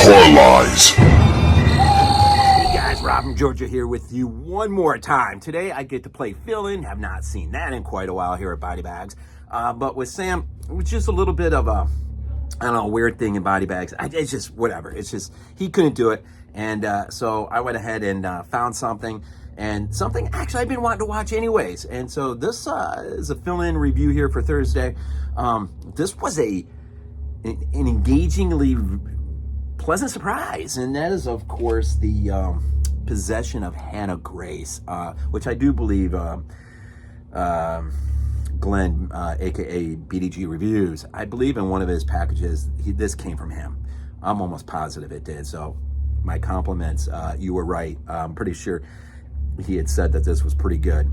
Hardcore Lies. Hey guys, Rob from Georgia here with you one more time. Today I get to play fill-in. Have not seen that in quite a while here at Body Bags. But with Sam, it was just a little bit of a, I don't know, weird thing in Body Bags. It's just whatever. It's just, he couldn't do it. And so I went ahead and found something. And something actually I've been wanting to watch anyways. And so this is a fill-in review here for Thursday. This was an engagingly pleasant surprise, and that is, of course, the possession of Hannah Grace, which I do believe Glenn, aka BDG Reviews, I believe in one of his packages, this came from him. I'm almost positive it did, so my compliments. You were right. I'm pretty sure he had said that this was pretty good.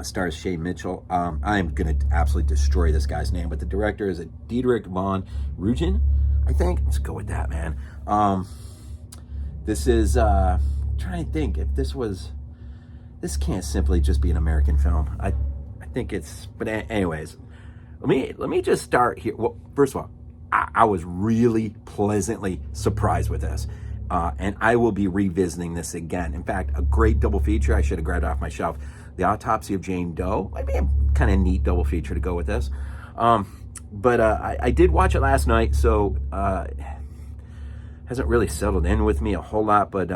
Stars Shay Mitchell. I'm going to absolutely destroy this guy's name, but the director is Diederik von Rooijen, I think. Let's go with that, man. This is, trying to think if this can't simply just be an American film. I think it's, but anyways, let me just start here. Well, first of all, I was really pleasantly surprised with this. And I will be revisiting this again. In fact, a great double feature I should have grabbed off my shelf. The Autopsy of Jane Doe. Might be a kind of neat double feature to go with this. But I did watch it last night, so hasn't really settled in with me a whole lot. But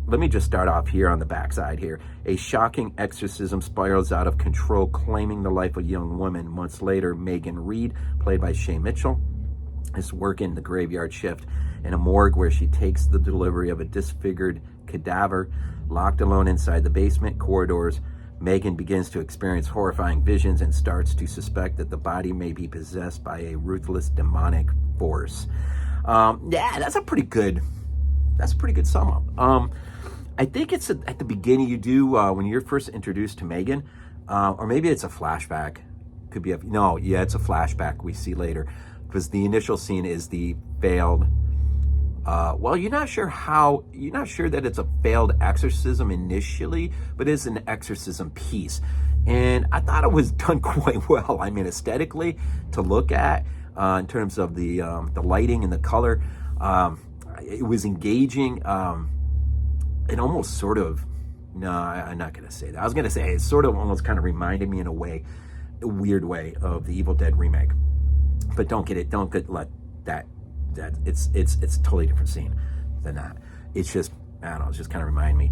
let me just start off here on the backside here. A shocking exorcism spirals out of control, claiming the life of a young woman. Months later, Megan Reed, played by Shay Mitchell, is working the graveyard shift in a morgue where she takes the delivery of a disfigured cadaver. Locked alone inside the basement corridors, Megan begins to experience horrifying visions and starts to suspect that the body may be possessed by a ruthless demonic force. Yeah, that's a pretty good sum up. I think it's at the beginning you do when you're first introduced to Megan, or maybe it's a flashback. Could be it's a flashback we see later, because the initial scene is the failed. Well, you're not sure that it's a failed exorcism initially, but it's an exorcism piece. And I thought it was done quite well. I mean, aesthetically, to look at, in terms of the lighting and the color, it was engaging. It almost sort of, no, I'm not going to say that. I was going to say it sort of almost kind of reminded me in a weird way of the Evil Dead remake. But don't let that it's a totally different scene than that. It's just, I don't know, it's just kind of remind me,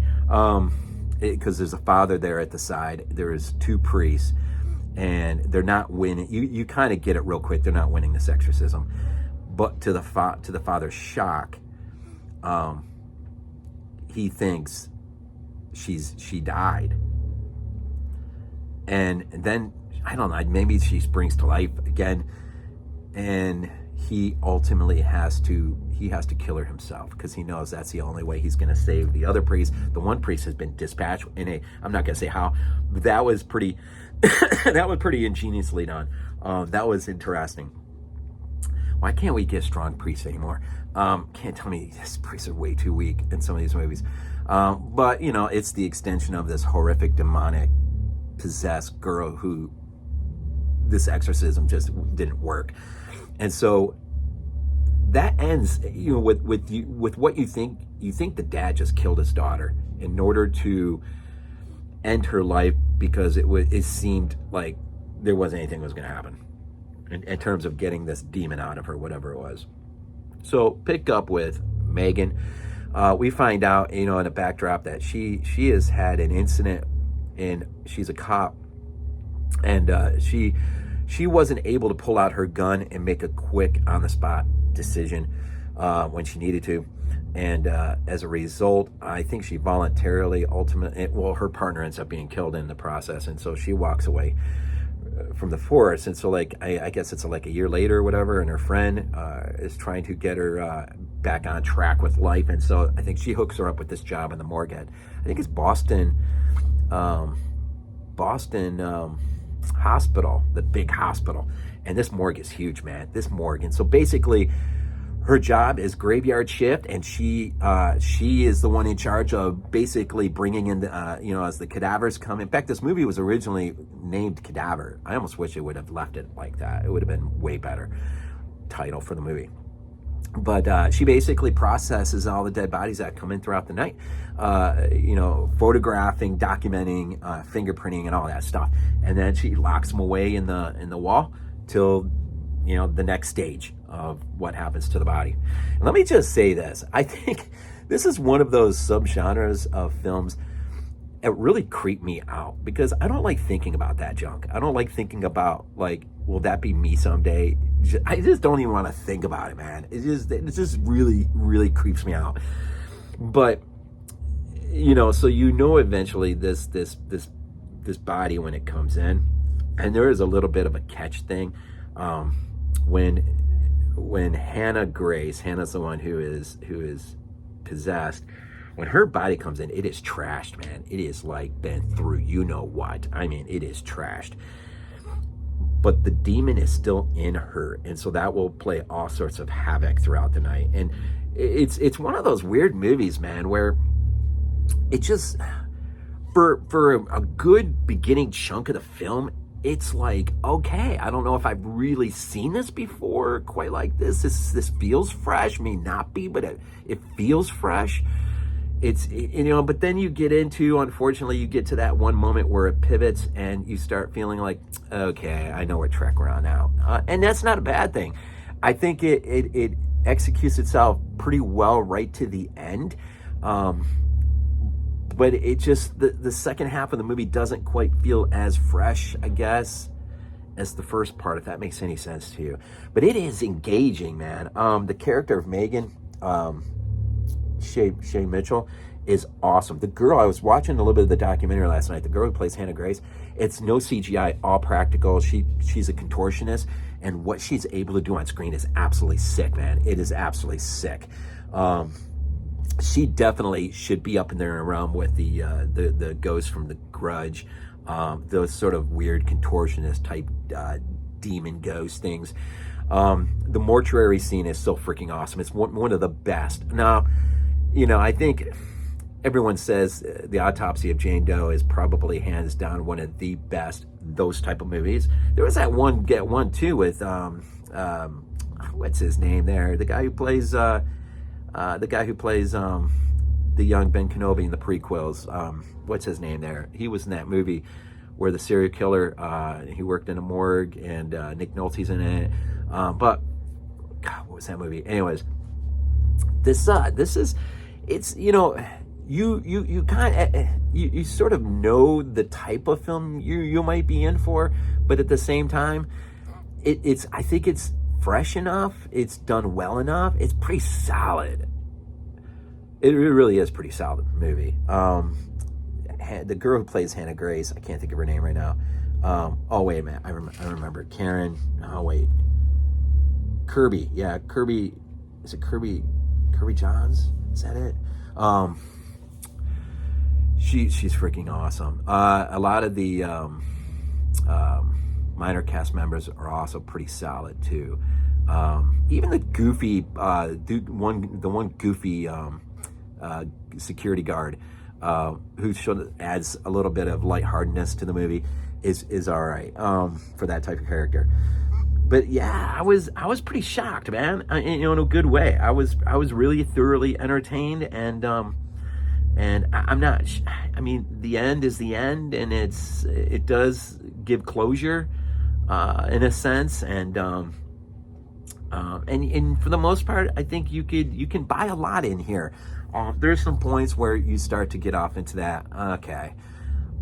because there's a father there at the side, there's two priests, and they're not winning. You kind of get it real quick, they're not winning this exorcism, but to the father's shock, he thinks she died, and then I don't know, maybe she springs to life again, and he ultimately has to kill her himself, because he knows that's the only way he's going to save the other priest. The one priest has been dispatched I'm not going to say how, but that was pretty that was pretty ingeniously done. That was interesting. Why can't we get strong priests anymore? Can't tell me these priests are way too weak in some of these movies. But it's the extension of this horrific demonic possessed girl who this exorcism just didn't work. And so that ends, with what you think. You think the dad just killed his daughter in order to end her life, because it seemed like there wasn't anything that was going to happen in terms of getting this demon out of her, whatever it was. So pick up with Megan. We find out, in a backdrop, that she has had an incident, and she's a cop, and she wasn't able to pull out her gun and make a quick on-the-spot decision when she needed to. And as a result, I think she voluntarily, her partner ends up being killed in the process. And so she walks away from the force. And so, I guess it's like a year later or whatever, and her friend is trying to get her back on track with life. And so I think she hooks her up with this job in the morgue at, I think it's Boston Hospital, the big hospital. And this morgue is huge, man. This morgue. And so basically her job is graveyard shift, and she is the one in charge of basically bringing in as the cadavers come. In fact, this movie was originally named Cadaver. I almost wish it would have left it like that. It would have been way better title for the movie. But she basically processes all the dead bodies that come in throughout the night, photographing, documenting, fingerprinting, and all that stuff. And then she locks them away in the wall till the next stage of what happens to the body. And let me just say this: I think this is one of those subgenres of films that really creep me out, because I don't like thinking about that junk. I don't like thinking about, like, will that be me someday? I just don't even want to think about it, man. It just really, really creeps me out. But so eventually this body, when it comes in, and there is a little bit of a catch thing. When Hannah's the one who is possessed. When her body comes in, it is trashed, man. It is like been through what. I mean, it is trashed. But the demon is still in her, and so that will play all sorts of havoc throughout the night. And it's one of those weird movies, man, where it just, for a good beginning chunk of the film, it's like, okay, I don't know if I've really seen this before quite like this. This feels fresh, may not be, but it feels fresh. It's, but then you get to that one moment where it pivots and you start feeling like, okay, I know what track we're on now. And that's not a bad thing. I think it executes itself pretty well right to the end. But it just, the second half of the movie doesn't quite feel as fresh, I guess, as the first part, if that makes any sense to you. But it is engaging, man. The character of Megan, Shay Mitchell, is awesome. The girl, I was watching a little bit of the documentary last night, the girl who plays Hannah Grace, it's no CGI, all practical. She's a contortionist, and what she's able to do on screen is absolutely sick, man. It is absolutely sick. She definitely should be up in there in a realm with the ghost from The Grudge, those sort of weird contortionist type demon ghost things. The mortuary scene is so freaking awesome. It's one of the best. Now, I think everyone says The Autopsy of Jane Doe is probably hands down one of the best those type of movies. There was that one too with what's his name there? The guy who plays the young Ben Kenobi in the prequels. What's his name there? He was in that movie where the serial killer, he worked in a morgue, and Nick Nolte's in it. But God, what was that movie? Anyways, this is, it's, you kind of, you sort of know the type of film you might be in for, but at the same time, I think it's fresh enough, it's done well enough, it's pretty solid. It really is a pretty solid movie. The girl who plays Hannah Grace, I can't think of her name right now. Oh wait a minute, I remember Karen. Oh wait, Kirby. Yeah, Kirby. Is it Kirby? Kirby Johns? Is that it? She's freaking awesome. A lot of the minor cast members are also pretty solid too. Even the goofy, the one goofy security guard, who adds a little bit of lightheartedness to the movie, is all right for that type of character. But yeah, I was pretty shocked, man. In a good way. I was really thoroughly entertained, and I'm not. I mean, the end is the end, and it does give closure, in a sense, and for the most part, I think you can buy a lot in here. There's some points where you start to get off into that, okay,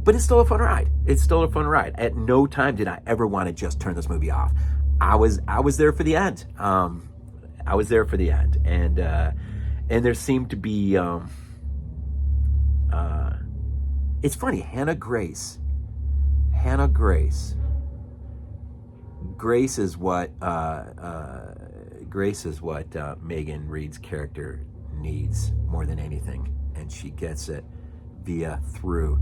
but it's still a fun ride. It's still a fun ride. At no time did I ever want to just turn this movie off. I was there for the end. I was there for the end, and there seemed to be. It's funny, Hannah Grace. Grace is what Megan Reed's character needs more than anything, and she gets it through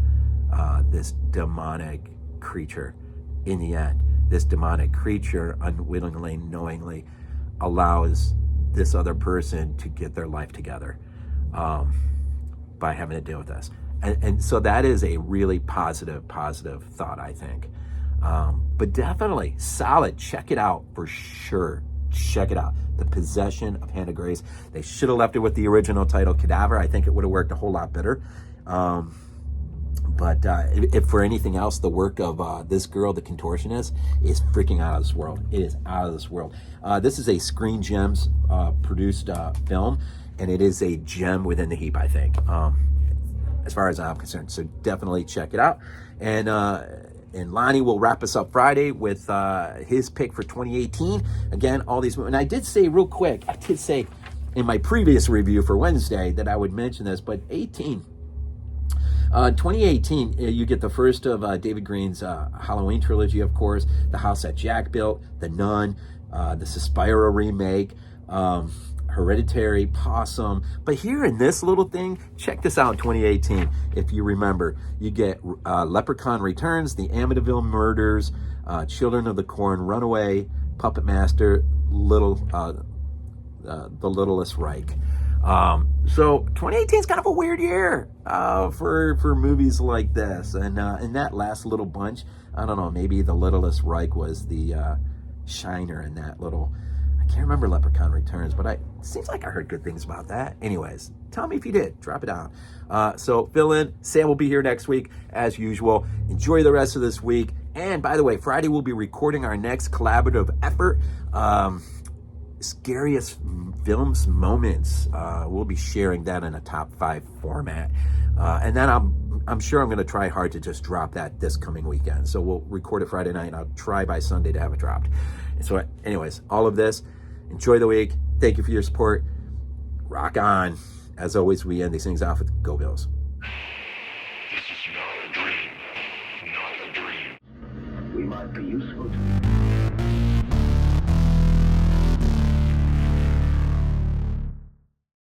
this demonic creature. In the end, this demonic creature unwittingly, knowingly allows this other person to get their life together by having to deal with this. And so that is a really positive thought, I think. But definitely solid. Check it out for sure. check it out. The Possession of Hannah Grace. They should have left it with the original title, Cadaver. I think it would have worked a whole lot better. But if for anything else, the work of this girl, the contortionist, is freaking out of this world. It is out of this world. This is a Screen Gems produced film, and it is a gem within the heap, I think, as far as I'm concerned. So definitely check it out. And Lonnie will wrap us up Friday with his pick for 2018. Again, all these, and I did say real quick, I did say in my previous review for Wednesday that I would mention this, but 2018, you get the first of David Green's Halloween trilogy, of course, The House That Jack Built, The Nun, the Suspiria remake, Hereditary, Possum. But here in this little thing, check this out in 2018. If you remember, you get Leprechaun Returns, The Amityville Murders, Children of the Corn, Runaway, Puppet Master, The Littlest Reich. So 2018 is kind of a weird year for movies like this, and that last little bunch, I don't know, maybe The Littlest Reich was the shiner in that little. I can't remember Leprechaun Returns, but it seems like I heard good things about that. Anyways, tell me if you did. Drop it down. So fill in. Sam will be here next week as usual. Enjoy the rest of this week. And by the way, Friday we'll be recording our next collaborative effort. Scariest films moments. We'll be sharing that in a top 5 format, and then I'm sure I'm going to try hard to just drop that this coming weekend. So we'll record it Friday night, and I'll try by Sunday to have it dropped. And so, anyways, all of this. Enjoy the week. Thank you for your support. Rock on. As always, we end these things off with Go Bills.